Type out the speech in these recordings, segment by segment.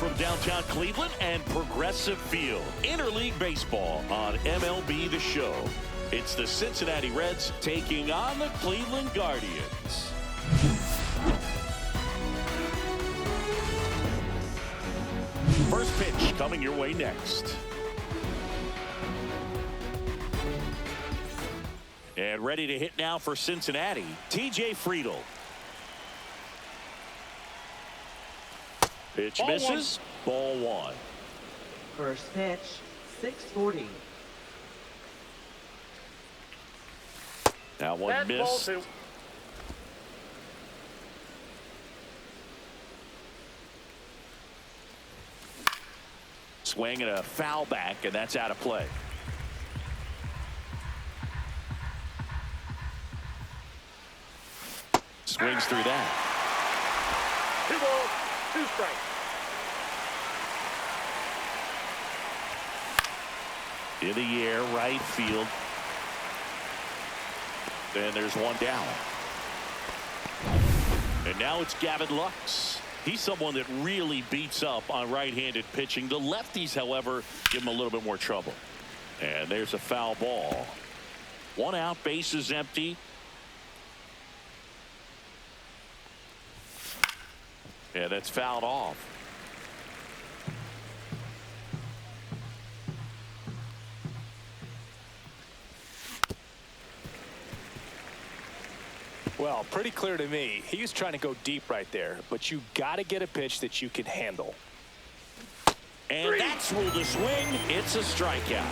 from downtown Cleveland and Progressive Field. Interleague Baseball on MLB The Show. It's the Cincinnati Reds taking on the Cleveland Guardians. First pitch coming your way next. And ready to hit now for Cincinnati, TJ Friedl. Pitch misses. Ball one. First pitch, 6:40. That one missed. Swing and a foul back, and that's out of play. Swings through that. 2 balls, 2 strikes. In the air, right field. Then there's one down. And now it's Gavin Lux. He's someone that really beats up on right-handed pitching. The lefties, however, give him a little bit more trouble. And there's a foul ball. 1 out, bases empty. Yeah, that's fouled off. Well, pretty clear to me. He was trying to go deep right there, but you got to get a pitch that you can handle. And that's ruled a swing. It's a strikeout.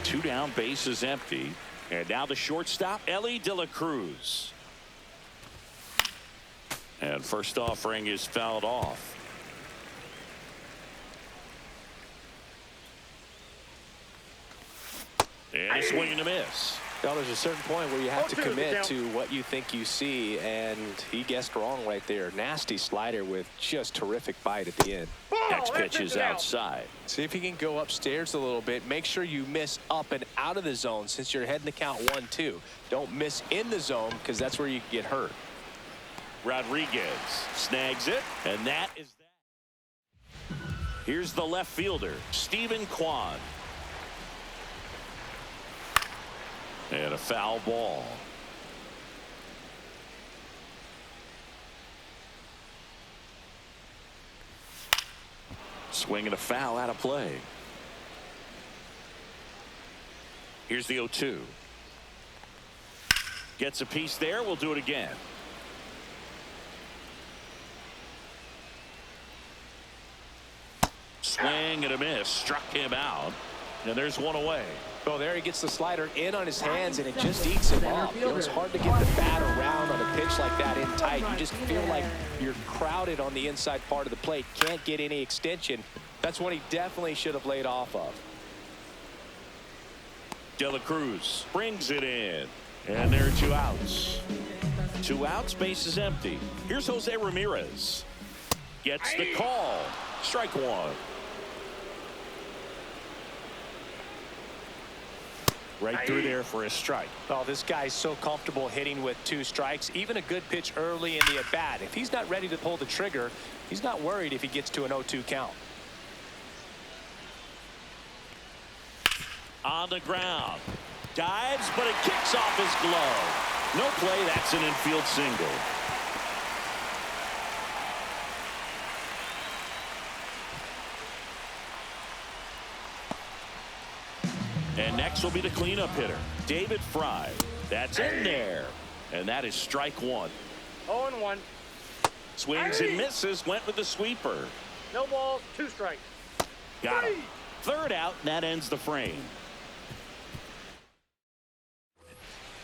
2 down, bases empty. And now the shortstop, Ellie De La Cruz. And first offering is fouled off. And a swing and a miss. Well, there's a certain point where you have to commit to what you think you see, and he guessed wrong right there. Nasty slider with just terrific bite at the end. Next pitch is outside. See if he can go upstairs a little bit. Make sure you miss up and out of the zone since you're heading to count 1-2. Don't miss in the zone because that's where you get hurt. Rodriguez snags it, and that is that. Here's the left fielder, Stephen Kwan. And a foul ball. Swing and a foul out of play. Here's the 0-2. Gets a piece there. We'll do it again. Swing and a miss. Struck him out. And there's one away. Well, there he gets the slider in on his hands, and it just eats him up. You know, it's hard to get the bat around on a pitch like that in tight. You just feel like you're crowded on the inside part of the plate. Can't get any extension. That's what he definitely should have laid off of. De La Cruz brings it in. And there are 2 outs. 2 outs, base is empty. Here's Jose Ramirez. Gets the call. Strike 1. Right through there for a strike. Oh, this guy's so comfortable hitting with 2 strikes. Even a good pitch early in the at-bat. If he's not ready to pull the trigger, he's not worried if he gets to an 0-2 count. On the ground. Dives, but it kicks off his glove. No play. That's an infield single. And next will be the cleanup hitter, David Fry. That's in there. And that is strike 1. 0-1. Swings and misses. Went with the sweeper. No balls, 2 strikes. Got him. 3rd out, and that ends the frame.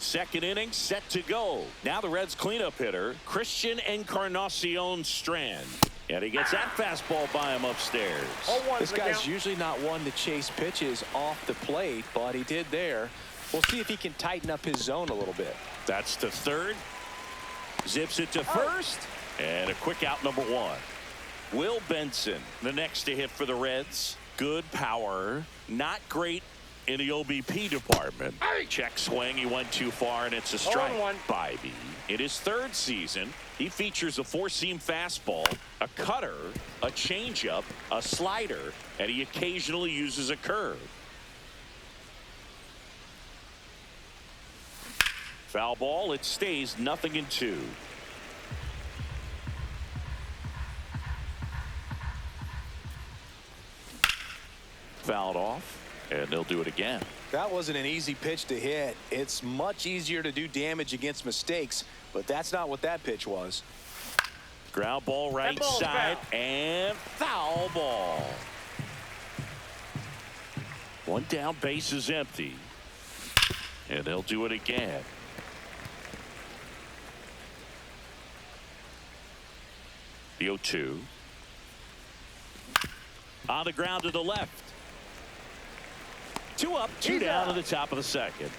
2nd inning set to go. Now the Reds cleanup hitter, Christian Encarnacion Strand. And he gets that fastball by him upstairs. This guy's usually not one to chase pitches off the plate, but he did there. We'll see if he can tighten up his zone a little bit. That's to 3rd. Zips it to 1st. And a quick out, number 1. Will Benson, the next to hit for the Reds. Good power. Not great in the OBP department. Check swing. He went too far, and it's a strike. 0-1. Bybee In his third season, he features a four-seam fastball, a cutter, a changeup, a slider, and he occasionally uses a curve. Foul ball. It stays 0-2. Fouled off, and they'll do it again. That wasn't an easy pitch to hit. It's much easier to do damage against mistakes, but that's not what that pitch was. Ground ball right side, and foul ball. One down, base is empty, and they'll do it again. The 0-2. On the ground to the left. 2 up, 2 down to the top of the second.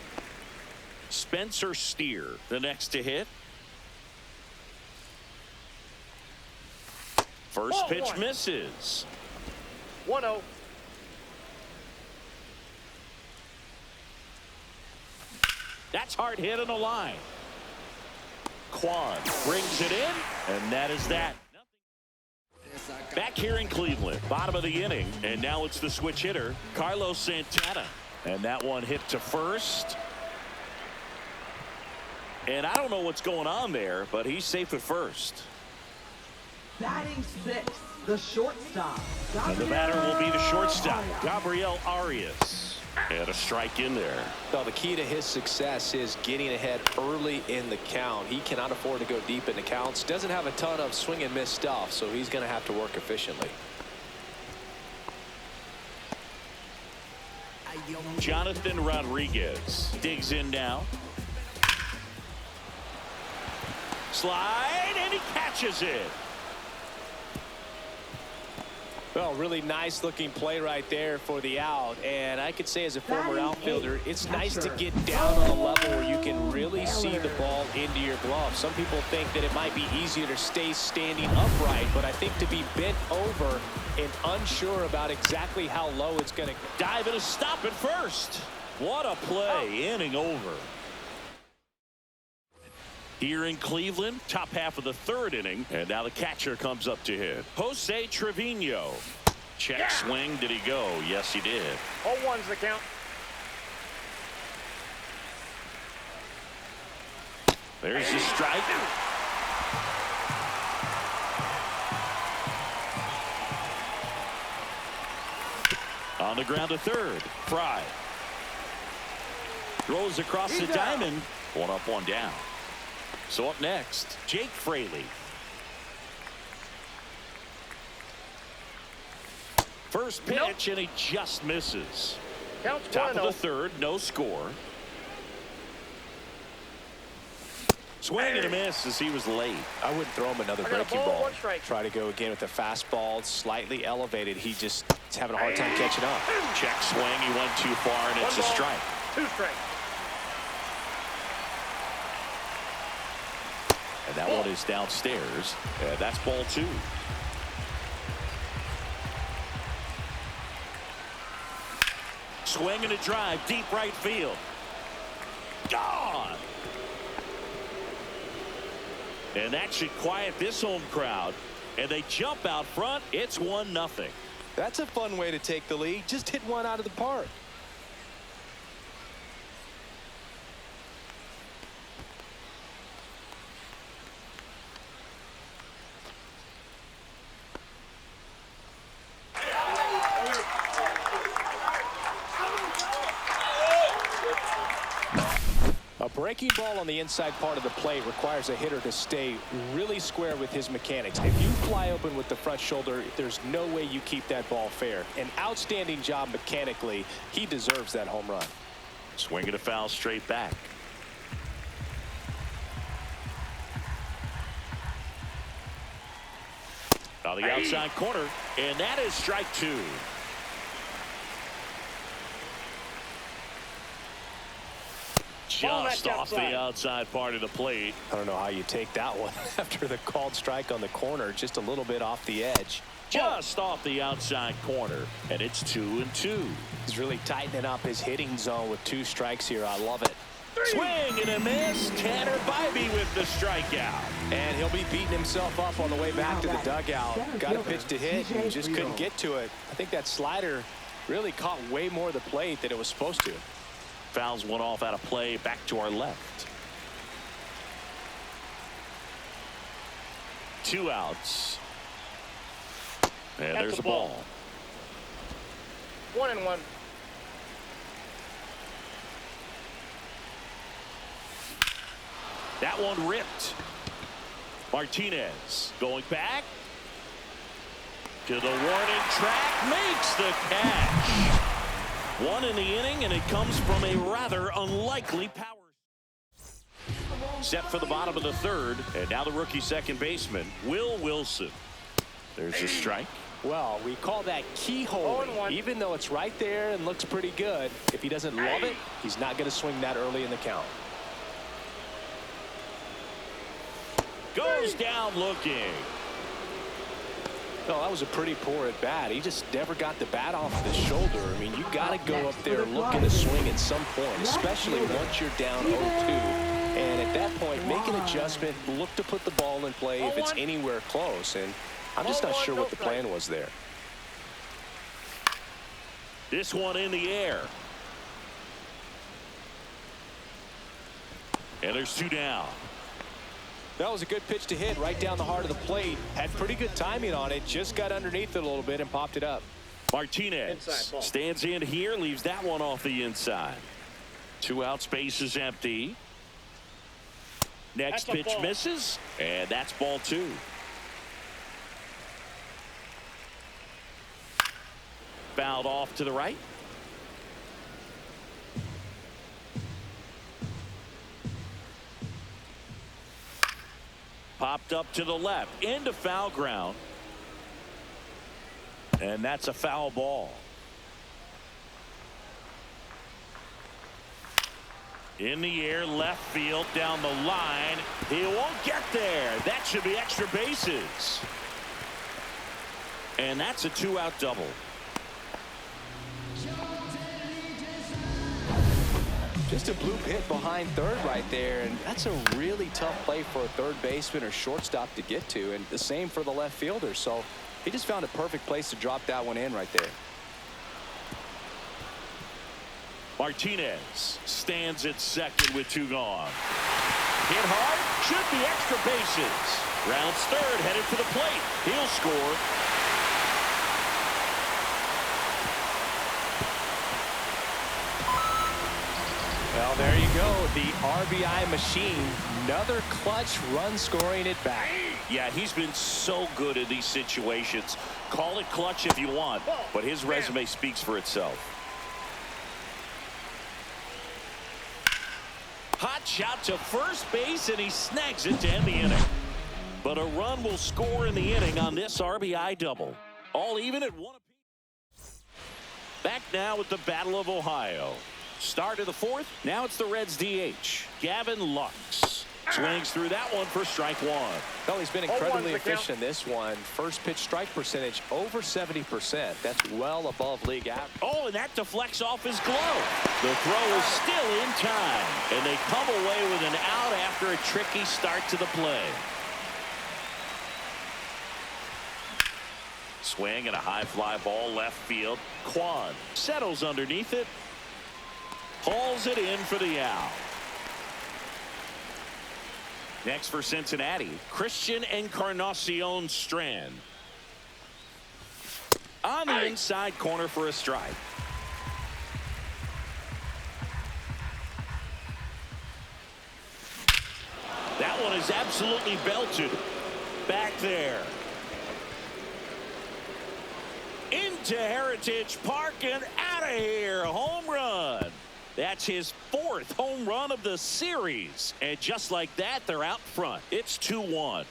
Spencer Steer, the next to hit. First pitch misses. 1-0. That's hard hit on the line. Quan brings it in, and that is that. Back here in Cleveland, bottom of the inning, and now it's the switch hitter, Carlos Santana. And that one hit to first. And I don't know what's going on there, but he's safe at first. Batting 6, the shortstop. And the batter will be the shortstop, Gabriel Arias. And a strike in there. Well, the key to his success is getting ahead early in the count. He cannot afford to go deep in the counts. Doesn't have a ton of swing and miss stuff, so he's going to have to work efficiently. Jonathan Rodriguez digs in now. Slide, and he catches it. Well, really nice looking play right there for the out. And I could say as a former outfielder, it's nice to get down on a level where you can really see the ball into your glove. Some people think that it might be easier to stay standing upright, but I think to be bent over and unsure about exactly how low it's going to dive and a stop at first. What a play. Inning over. Here in Cleveland, top half of the third inning, and now the catcher comes up to hit. Jose Trevino. Check swing. Did he go? Yes, he did. 0-1's the count. There's the strike. On the ground to third. Fry. Throws across the diamond. 1 up, 1 down. So up next, Jake Fraley. First pitch, and he just misses. Counts Top of the third, no score. Swing and a miss as he was late. I wouldn't throw him another breaking ball. Try to go again with the fastball, slightly elevated. He just is having a hard time catching up. Check swing, he went too far, and it's a strike. 2 strikes. And that one is downstairs. That's ball 2. Swing and a drive, deep right field. Gone. And that should quiet this home crowd. And they jump out front. It's 1-0. That's a fun way to take the lead. Just hit one out of the park. A breaking ball on the inside part of the plate requires a hitter to stay really square with his mechanics. If you fly open with the front shoulder, there's no way you keep that ball fair. An outstanding job mechanically. He deserves that home run. Swinging a foul straight back. On the outside corner, and that is strike 2. Just off the outside part of the plate. I don't know how you take that one after the called strike on the corner, just a little bit off the edge. Just off the outside corner, and it's 2-2. He's really tightening up his hitting zone with 2 strikes here. I love it. Swing and a miss. Tanner Bybee with the strikeout. And he'll be beating himself up on the way back to the dugout. Got a pitch to hit and just couldn't get to it. I think that slider really caught way more of the plate than it was supposed to. Fouls one off out of play. Back to our left. 2 outs. And there's a ball. 1-1. That one ripped. Martinez going back to the warning track, makes the catch. 1 in the inning, and it comes from a rather unlikely power. Set for the bottom of the 3rd, and now the rookie second baseman, Will Wilson. There's a strike. Well, we call that keyhole. Even though it's right there and looks pretty good, if he doesn't love it, he's not going to swing that early in the count. Goes down looking. No, that was a pretty poor at bat. He just never got the bat off the shoulder. I mean, you got to go up there looking to swing at some point, especially once you're down 0-2. And at that point, make an adjustment, look to put the ball in play if it's anywhere close. And I'm just not sure what the plan was there. This one in the air. And there's 2 down. That was a good pitch to hit right down the heart of the plate. Had pretty good timing on it. Just got underneath it a little bit and popped it up. Martinez stands in here, leaves that one off the inside. 2 out, space is empty. Next pitch misses, and that's ball 2. Fouled off to the right. Popped up to the left into foul ground, and that's a foul ball. In the air, left field, down the line. He won't get there. That should be extra bases. And that's a 2-out double. Just a bloop hit behind third right there, and that's a really tough play for a third baseman or shortstop to get to, and the same for the left fielder. So he just found a perfect place to drop that one in right there. Martinez stands at second with 2 gone. Hit hard, should be extra bases. Rounds third, headed for the plate. He'll score. Well, there you go, the RBI machine. Another clutch run scoring it back. Yeah, he's been so good in these situations. Call it clutch if you want, but his resume speaks for itself. Hot shot to first base, and he snags it to end the inning. But a run will score in the inning on this RBI double. All even at 1 apiece. Back now with the Battle of Ohio. Start of the 4th. Now it's the Reds DH, Gavin Lux. Swings through that one for strike 1. Well, he's been incredibly efficient in this one. First pitch strike percentage over 70%. That's well above league average. Oh, and that deflects off his glove. The throw is still in time, and they come away with an out after a tricky start to the play. Swing and a high fly ball left field. Quan settles underneath it. Hauls it in for the out. Next for Cincinnati, Christian Encarnacion Strand. On the inside corner for a strike. That one is absolutely belted. Back there. Into Heritage Park and out of here. Home run. That's his 4th home run of the series. And just like that, they're out front. It's 2-1.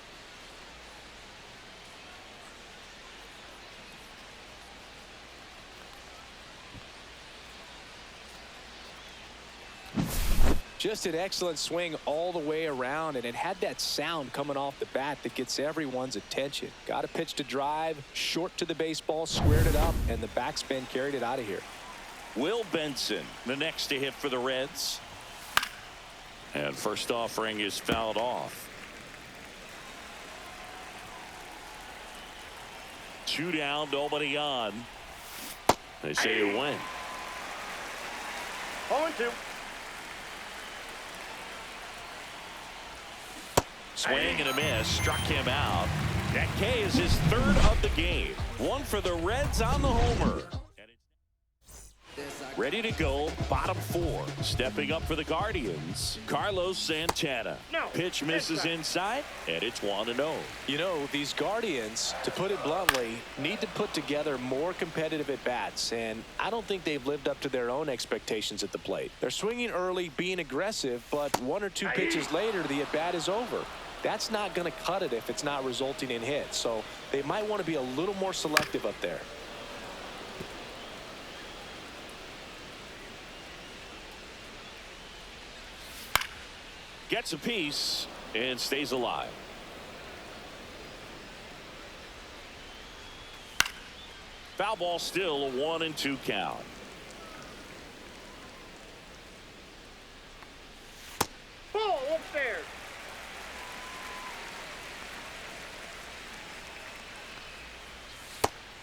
Just an excellent swing all the way around, and it had that sound coming off the bat that gets everyone's attention. Got a pitch to drive, short to the baseball, squared it up, and the backspin carried it out of here. Will Benson, the next to hit for the Reds. And first offering is fouled off. 2 down, nobody on. They say you win. 0-2. Swing and a miss, struck him out. That K is his 3rd of the game. 1 for the Reds on the homer. Ready to go, bottom 4. Stepping up for the Guardians, Carlos Santana. No. Pitch misses inside, and it's 1-0. You know, these Guardians, to put it bluntly, need to put together more competitive at-bats, and I don't think they've lived up to their own expectations at the plate. They're swinging early, being aggressive, but 1 or 2 pitches later, the at-bat is over. That's not going to cut it if it's not resulting in hits, so they might want to be a little more selective up there. Gets a piece and stays alive. Foul ball, still a 1-2 count. Ball upstairs.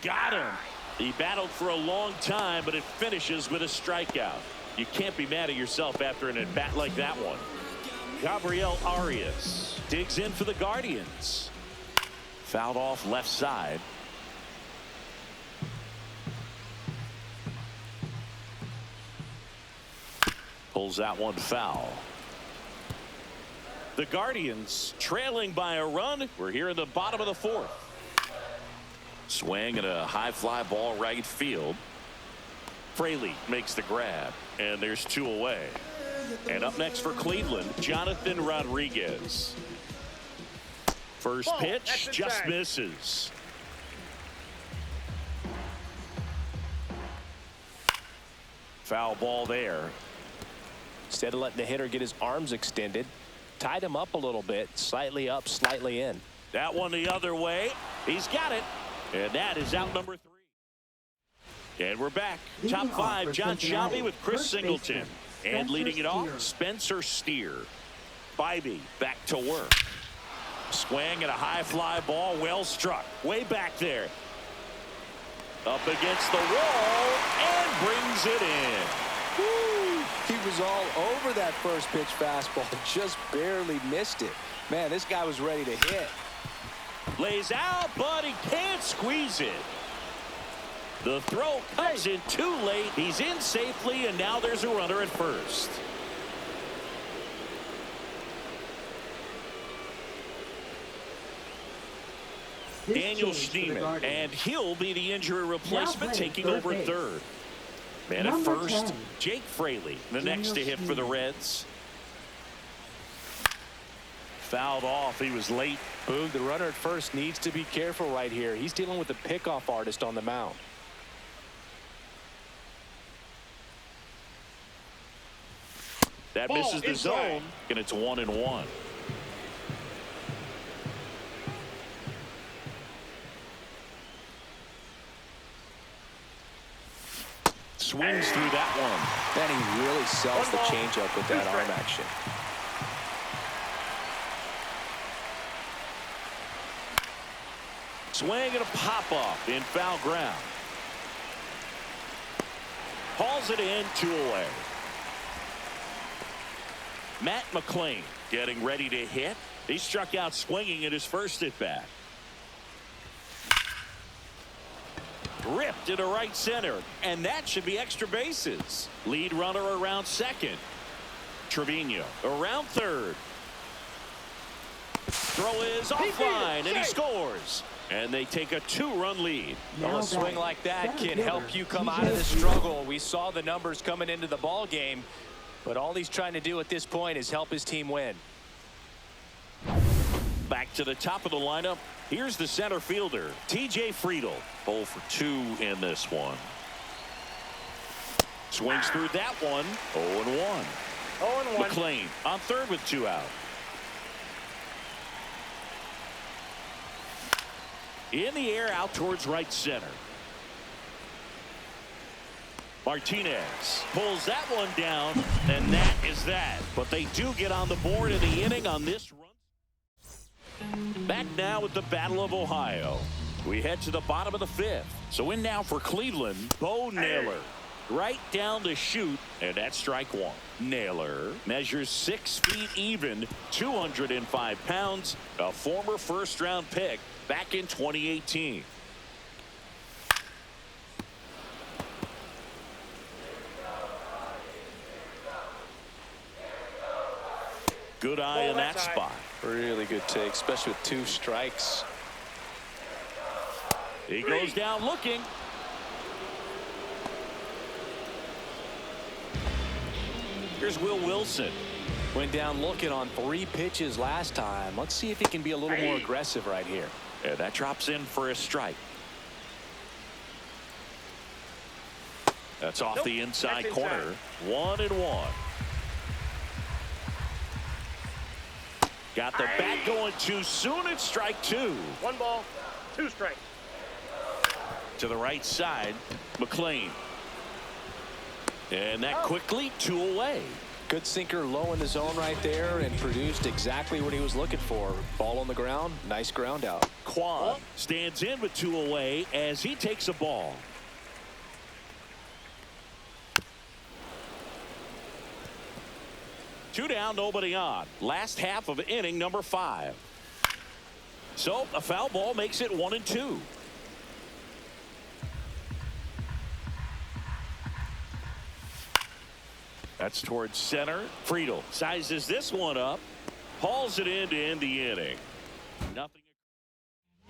Got him. He battled for a long time, but it finishes with a strikeout. You can't be mad at yourself after an at-bat like that one. Gabriel Arias digs in for the Guardians. Fouled off left side. Pulls that one foul. The Guardians trailing by a run. We're here in the bottom of the 4th. Swing and a high fly ball right field. Fraley makes the grab, and there's 2 away. And up next for Cleveland, Jonathan Rodriguez. First pitch just misses. Foul ball there. Instead of letting the hitter get his arms extended, tied him up a little bit, slightly up, slightly in. That one the other way. He's got it. And that is out number 3. And we're back. Top 5, John Shelby with Chris Singleton. And leading it off, Spencer Steer. Bybee back to work. Swing and a high fly ball, well struck. Way back there. Up against the wall and brings it in. Woo! He was all over that first pitch fastball, just barely missed it. Man, this guy was ready to hit. Lays out, but he can't squeeze it. The throw comes in too late. He's in safely, and now there's a runner at first. Daniel Schneemann, and he'll be the injury replacement, taking over third. Man at first, Jake Fraley, the next to hit for the Reds. Fouled off. He was late. Boog, the runner at first needs to be careful right here. He's dealing with a pickoff artist on the mound. That misses the zone, and it's 1-1. Swings through that one. Man, he really sells the changeup with that arm action. Swing and a pop-up in foul ground. Hauls it in, 2 away. Matt McLean getting ready to hit. He struck out swinging at his first at-bat. Ripped into right center, and that should be extra bases. Lead runner around second. Trevino around third. Throw is offline, and he scores. And they take a 2-run lead. Well, a swing like that can help you come out of the struggle. We saw the numbers coming into the ball game, but all he's trying to do at this point is help his team win. Back to the top of the lineup. Here's the center fielder, T.J. Friedl. 0 for 2 in this one. Swings through that one. 0-1. 0-1. McLean on third with 2 out. In the air out towards right center. Martinez pulls that one down, and that is that. But they do get on the board in the inning on this run. Back now with the Battle of Ohio. We head to the bottom of the fifth. So in now for Cleveland, Bo Naylor. Right down the chute, and that's strike one. Naylor measures 6 feet even, 205 pounds, a former first-round pick back in 2018. Good eye in that spot. Really good take, especially with 2 strikes. He goes down looking. Here's Will Wilson. Went down looking on 3 pitches last time. Let's see if he can be a little more aggressive right here. And that drops in for a strike. That's off the inside corner. 1-1. Got the bat going too soon. It's strike 2. 1 ball, 2 strikes. To the right side, McLean. And that quickly 2 away. Good sinker low in the zone right there and produced exactly what he was looking for. Ball on the ground. Nice ground out. Quan stands in with 2 away as he takes a ball. Two down, nobody on. Last half of inning number 5. So a foul ball makes it 1-2. That's towards center. Friedel sizes this one up, hauls it in to end the inning. Nothing.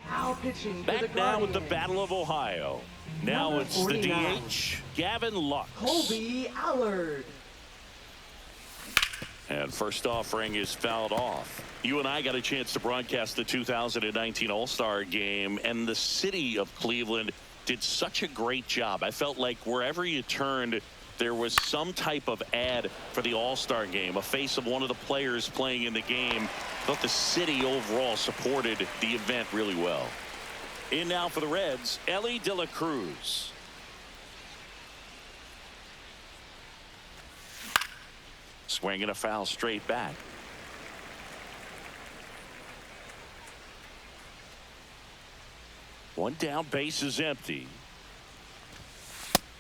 Now pitching for the Back now with the Guardians, Battle of Ohio. Now Number it's the 49. DH, Gavin Lux. Colby Allard. And first offering is fouled off. You and I got a chance to broadcast the 2019 All-Star Game, and the city of Cleveland did such a great job. I felt like wherever you turned, there was some type of ad for the All-Star Game, a face of one of the players playing in the game. I thought the city overall supported the event really well. In now for the Reds, Ellie De La Cruz. Swinging a foul straight back. One down, base is empty.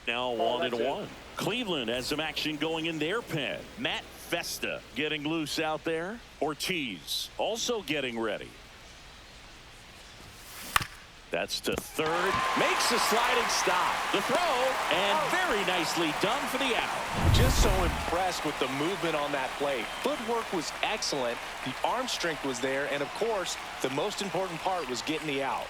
Now 1-1. Cleveland has some action going in their pen. Matt Festa getting loose out there. Ortiz also getting ready. That's to third. Makes a sliding stop. The throw, and very nicely done for the out. Just so impressed with the movement on that play. Footwork was excellent. The arm strength was there. And, of course, the most important part was getting the out.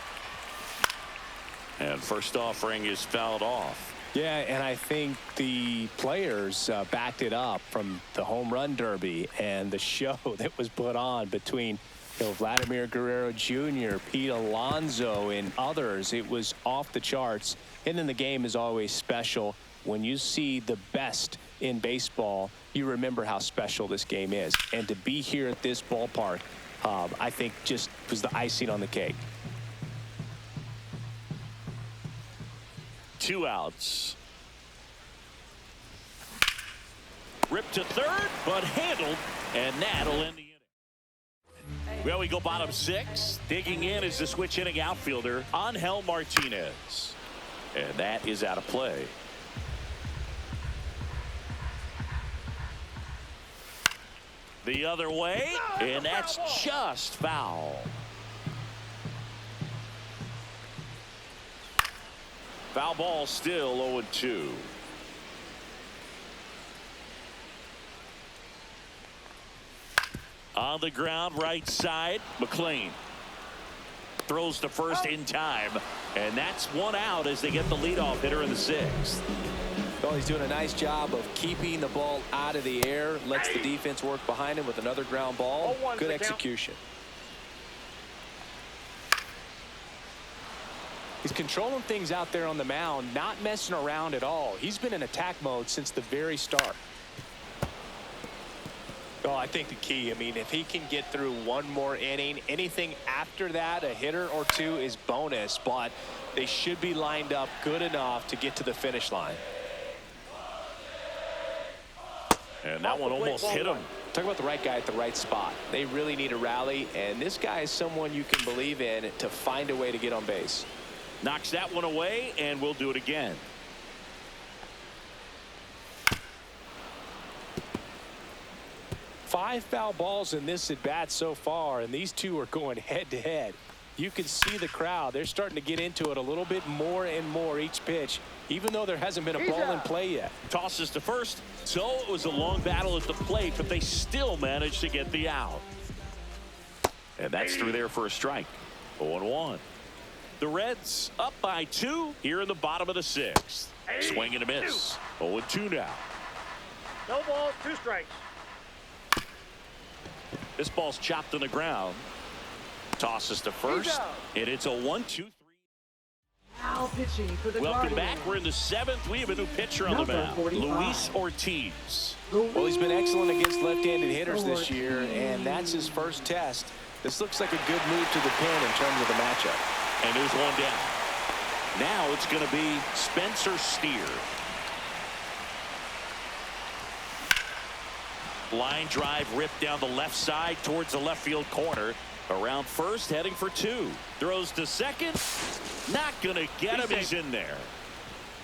And first offering is fouled off. Yeah, and I think the players backed it up from the home run derby and the show that was put on between Vladimir Guerrero Jr., Pete Alonso, and others. It was off the charts. And then the game is always special. When you see the best in baseball, you remember how special this game is. And to be here at this ballpark, I think just was the icing on the cake. 2 outs. Ripped to third, but handled, and that'll end the inning. Well, we go bottom 6. Digging in is the switch hitting outfielder, Angel Martinez. And that is out of play. The other way, and that's just foul. Foul ball still 0-2. On the ground, right side, McLean throws to first in time, and that's 1 out as they get the leadoff hitter in the 6th. Well, he's doing a nice job of keeping the ball out of the air, lets the defense work behind him with another ground ball. Good execution. He's controlling things out there on the mound, not messing around at all. He's been in attack mode since the very start. Oh, I think the key, I mean, if he can get through 1 more inning, anything after that, a hitter or 2 is bonus, but they should be lined up good enough to get to the finish line. And that one almost hit him. Talk about the right guy at the right spot. They really need a rally, and this guy is someone you can believe in to find a way to get on base. Knocks that one away, and we'll do it again. Five foul balls in this at bat so far, and these two are going head to head. You can see the crowd. They're starting to get into it a little bit more and more each pitch, even though there hasn't been a ball in play yet. Tosses to first. So it was a long battle at the plate, but they still managed to get the out. And that's through there for a strike. 0-1. The Reds up by 2 here in the bottom of the 6th. Swing and a miss. 0-2 now. No balls, 2 strikes. This ball's chopped on the ground. Tosses to first, and it's a 1-2-3. Now pitching for the Welcome Guardians. back. We're in the 7th. We have a new pitcher on the mound, 45. Luis Ortiz. Well, he's been excellent against left-handed hitters this year, and that's his first test. This looks like a good move to the pin in terms of the matchup. And there's one down. Now it's going to be Spencer Steer. Line drive ripped down the left side towards the left field corner. Around first, heading for 2. Throws to second. Not going to get him. He's in there.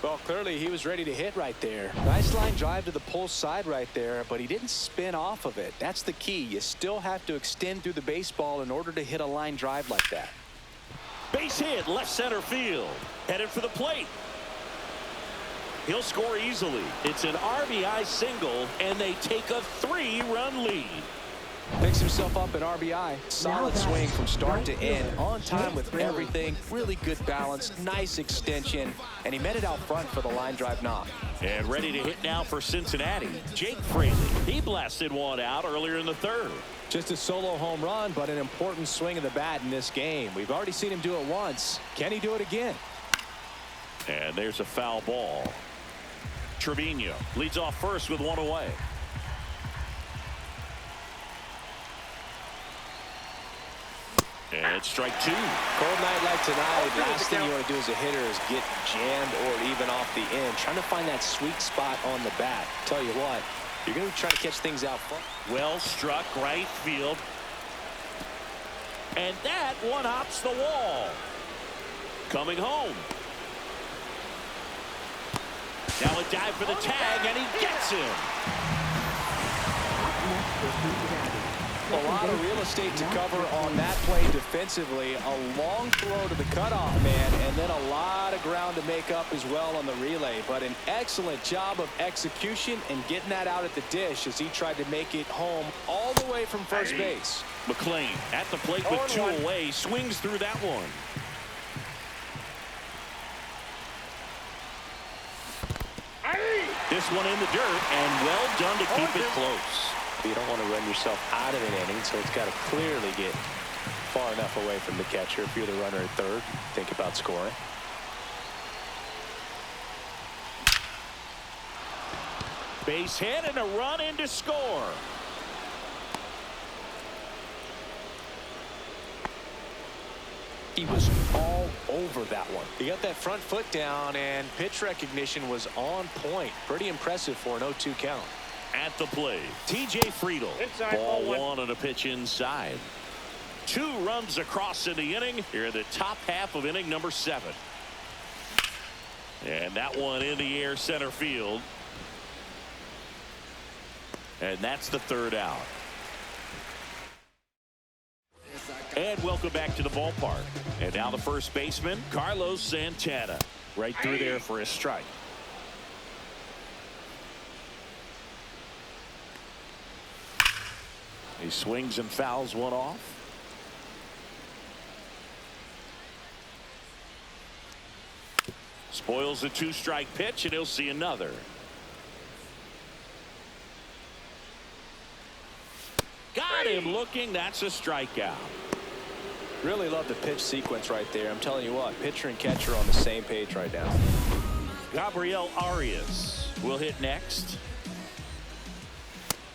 Well, clearly he was ready to hit right there. Nice line drive to the pull side right there, but he didn't spin off of it. That's the key. You still have to extend through the baseball in order to hit a line drive like that. Base hit, left center field. Headed for the plate. He'll score easily. It's an RBI single, and they take a 3-run lead. Picks himself up an RBI. Solid swing from start to end. On time with everything. Really good balance. Nice extension. And he met it out front for the line drive knock. And ready to hit now for Cincinnati, Jake Fraley. He blasted one out earlier in the 3rd. Just a solo home run, but an important swing of the bat in this game. We've already seen him do it once. Can he do it again? And there's a foul ball. Trevino leads off first with 1 away. And it's strike 2. Cold night like tonight, last thing you want to do as a hitter is get jammed or even off the end. Trying to find that sweet spot on the bat. Tell you what, you're going to try to catch things out front. Well struck right field. And that one hops the wall. Coming home. Now a dive for the tag, and he gets him. A lot of real estate to cover on that play defensively. A long throw to the cutoff man, and then a lot of ground to make up as well on the relay. But an excellent job of execution and getting that out at the dish as he tried to make it home all the way from first base. McLean at the plate with 2 away, swings through that one. This one in the dirt, and well done to keep it close. You don't want to run yourself out of an inning, so it's got to clearly get far enough away from the catcher. If you're the runner at third, think about scoring. Base hit and a run in to score. He was all over that one. He got that front foot down, and pitch recognition was on point. Pretty impressive for an 0-2 count. At the plate, TJ Friedel. Inside, ball ball 1 on a pitch inside. 2 runs across in the inning. Here in the top half of inning number 7. And that one in the air center field. And that's the 3rd out. And welcome back to the ballpark. And now the first baseman, Carlos Santana. Right through there for a strike. He swings and fouls one off. Spoils the 2-strike pitch, and he'll see another. Got him looking. That's a strikeout. Really love the pitch sequence right there. I'm telling you what, pitcher and catcher are on the same page right now. Gabriel Arias will hit next.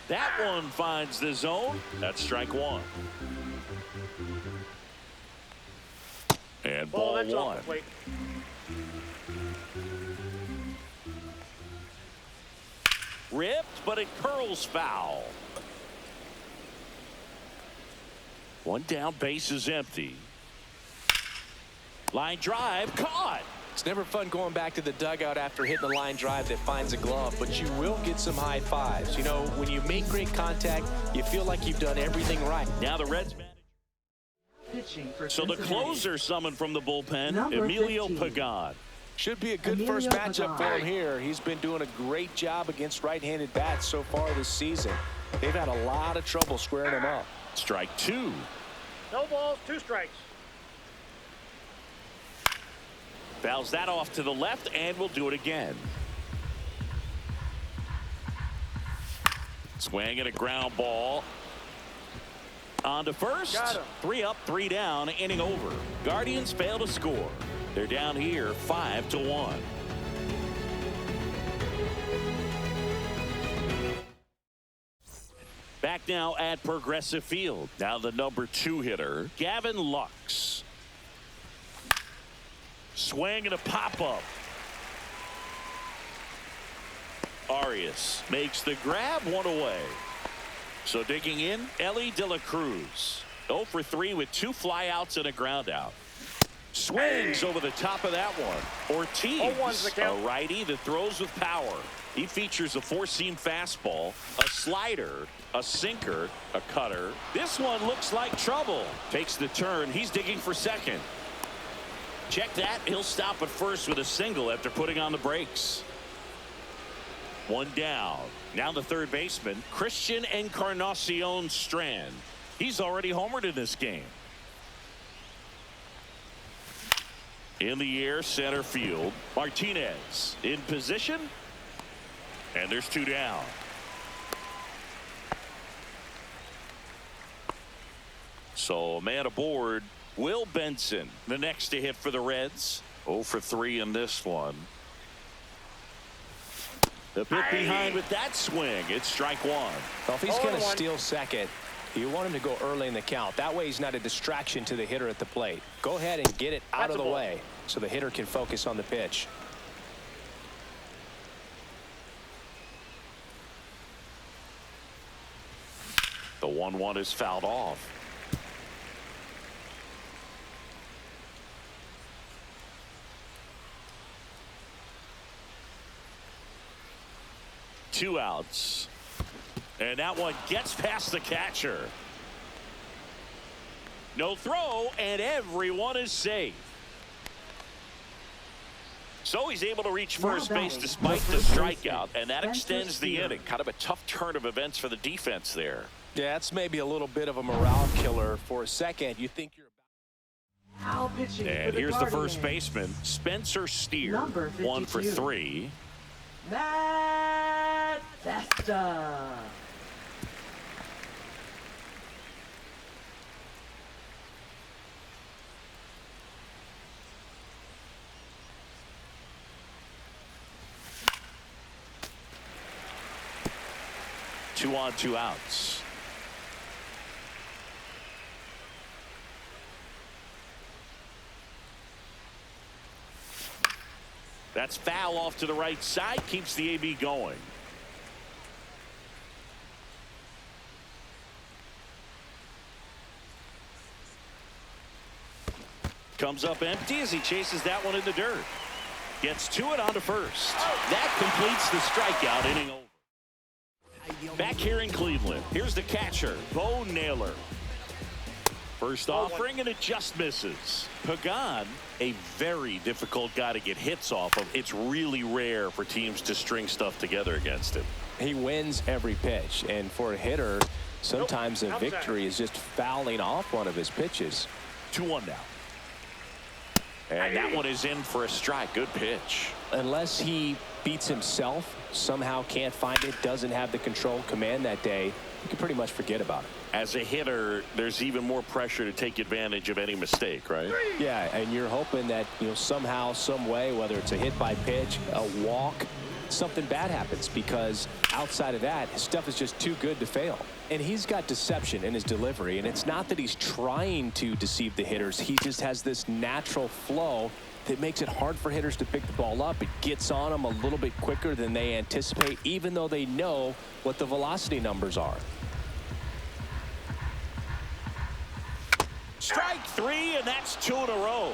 That one finds the zone. That's strike 1. And ball 1. Ripped but it curls foul. One down, base is empty. Line drive, caught. It's never fun going back to the dugout after hitting a line drive that finds a glove, but you will get some high fives. You know, when you make great contact, you feel like you've done everything right. Now the Reds Pitching for so the Cincinnati. closer summoned from the bullpen, Number Emilio 15. Pagan. Should be a good Emilio first matchup for Pagan. him here. He's been doing a great job against right-handed bats so far this season. They've had a lot of trouble squaring him up. Strike two. No balls, 2 strikes. Fouls that off to the left, and we'll do it again. Swing and a ground ball. On to first. Got him. 3 up, 3 down, inning over. Guardians fail to score. They're down here 5-1. Back now at Progressive Field. Now the number 2 hitter, Gavin Lux. Swing and a pop-up. Arias makes the grab, 1 away. So digging in, Ellie De La Cruz. 0 for 3 with 2 flyouts and a ground out. Swings over the top of that one. Ortiz, 0-1's the count. a righty that throws with power. He features a 4-seam fastball, a slider, a sinker, a cutter. This one looks like trouble. Takes the turn. He's digging for second. Check that. He'll stop at first with a single after putting on the brakes. 1 down. Now the third baseman, Christian Encarnacion Strand. He's already homered in this game. In the air, center field. Martinez in position. And there's 2 down. So a man aboard, Will Benson, the next to hit for the Reds. 0 for 3 in this one. The bit behind with that swing. It's strike 1. Well, if he's going to 0-1. steal second, you want him to go early in the count. That way he's not a distraction to the hitter at the plate. Go ahead and get it out That's of a the ball. way so the hitter can focus on the pitch. The 1-1 is fouled off. Two outs. And that one gets past the catcher. No throw, and everyone is safe. So he's able to reach Now first base batting, despite the first strikeout, baseman, and that Spencer extends the Steer. inning. Kind of a tough turn of events for the defense there. Yeah, that's maybe a little bit of a morale killer. For a second, you think you're Now pitching And for here's the first Guardians. baseman, Spencer Steer. Number 1 for 52. 3. Matt Festa. Two on, 2 outs. That's foul off to the right side, keeps the AB going. Comes up empty as he chases that one in the dirt. Gets to it onto first. That completes the strikeout, inning over. Back here in Cleveland, here's the catcher, Bo Naylor. First offering, and it just misses. Pagan, a very difficult guy to get hits off of. It's really rare for teams to string stuff together against him. He wins every pitch, and for a hitter, sometimes a victory is just fouling off one of his pitches. 2-1 now. And that one is in for a strike. Good pitch. Unless he beats himself, somehow can't find it, doesn't have the control command that day, you can pretty much forget about it. As a hitter, there's even more pressure to take advantage of any mistake, right? Yeah, and you're hoping that, you know, somehow, some way, whether it's a hit by pitch, a walk, something bad happens, because outside of that, his stuff is just too good to fail. And he's got deception in his delivery, and it's not that he's trying to deceive the hitters. He just has this natural flow that makes it hard for hitters to pick the ball up. It gets on them a little bit quicker than they anticipate, even though they know what the velocity numbers are. Strike 3, and that's 2 in a row.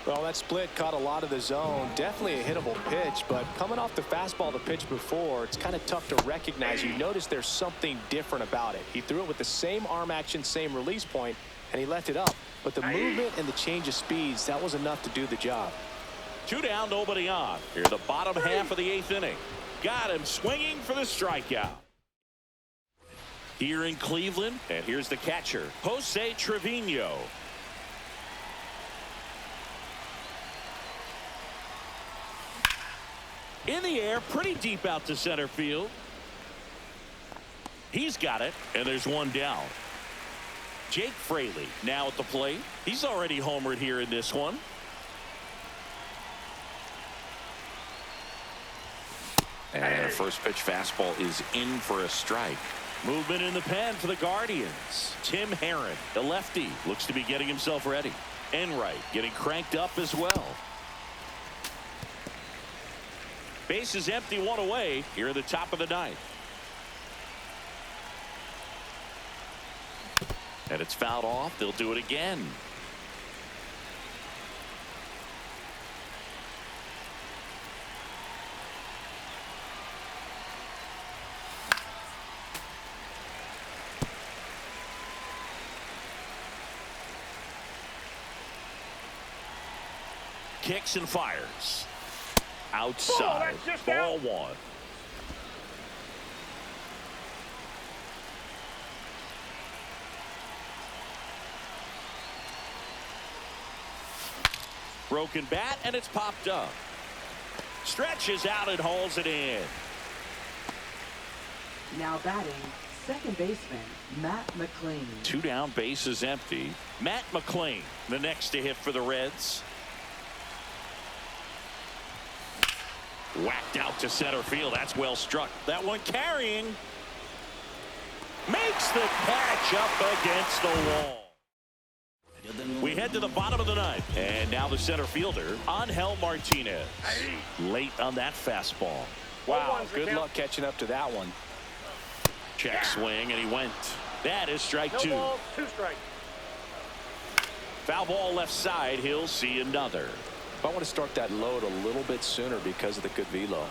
Well, that split caught a lot of the zone. Definitely a hittable pitch, but coming off the fastball the pitch before, it's kind of tough to recognize. You notice there's something different about it. He threw it with the same arm action, same release point, and he left it up. But the movement and the change of speeds, that was enough to do the job. 2 down, nobody on. Here the bottom half of the 8th inning. Got him swinging for the strikeout. Here in Cleveland, and here's the catcher, Jose Trevino. In the air, pretty deep out to center field. He's got it, and there's 1 down. Jake Fraley now at the plate. He's already homered here in this one. And a first pitch fastball is in for a strike. Movement in the pen for the Guardians. Tim Herron, the lefty, looks to be getting himself ready. Enright getting cranked up as well. Base is empty, 1 away here at the top of the 9th. And it's fouled off. They'll do it again. Kicks and fires. Outside. Ball 1. Broken bat, and it's popped up. Stretches out and hauls it in. Now batting, second baseman, Matt McLean. 2 down, base is empty. Matt McLean, the next to hit for the Reds. Whacked out to center field. That's well struck. That one carrying. Makes the catch up against the wall. We head to the bottom of the 9th. And now the center fielder, Angel Martinez. Late on that fastball. Wow, good luck catching up to that one. Check swing, and he went. That is strike 2. No balls, 2 strikes. Foul ball left side. He'll see another. I want to start that load a little bit sooner because of the good velo.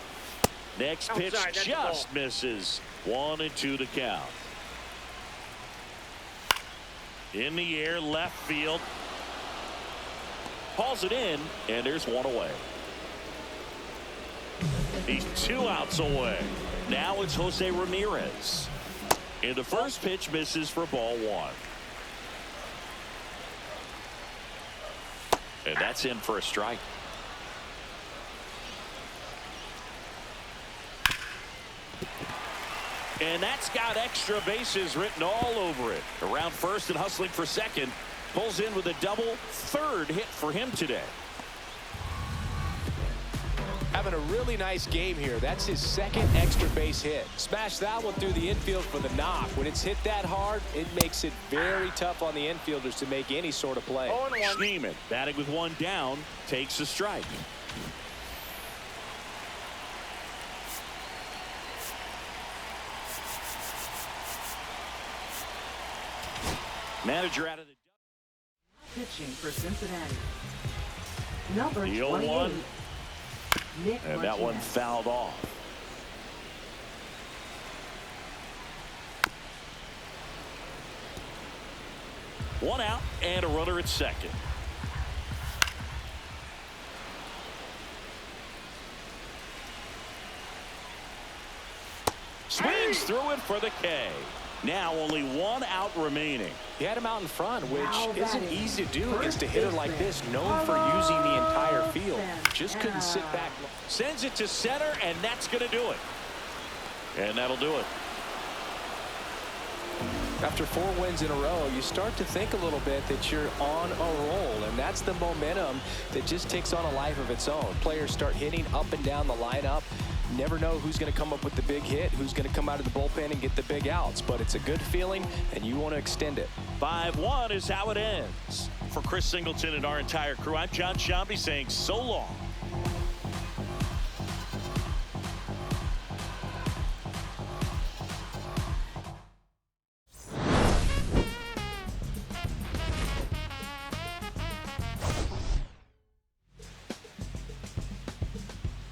Next pitch just misses. 1-2 to count. In the air, left field. Hauls it in, and there's 1 away. He's 2 outs away. Now it's Jose Ramirez. And the first pitch misses for ball 1. And that's in for a strike. And that's got extra bases written all over it. Around first and hustling for second. Pulls in with a double. 3rd hit for him today. Having a really nice game here. That's his 2nd extra base hit. Smash that one through the infield for the knock. When it's hit that hard, it makes it very tough on the infielders to make any sort of play. Schneemann, batting with 1 down, takes a strike. Manager out of the Pitching for Cincinnati. Number the 28. 0-1. Nick And that one Martinez. fouled off. One out and a runner at second. Swings through it for the K. Now only 1 out remaining. He had him out in front, which Now isn't batting, easy to do against a first hitter like baseman, this, known for using the entire field. Santana. Just couldn't sit back. Sends it to center, and that's going to do it. And that'll do it. After 4 wins in a row, you start to think a little bit that you're on a roll, and that's the momentum that just takes on a life of its own. Players start hitting up and down the lineup. Never know who's going to come up with the big hit, who's going to come out of the bullpen and get the big outs, but it's a good feeling, and you want to extend it. 5-1 is how it ends. For Chris Singleton and our entire crew, I'm John Sciambi saying so long.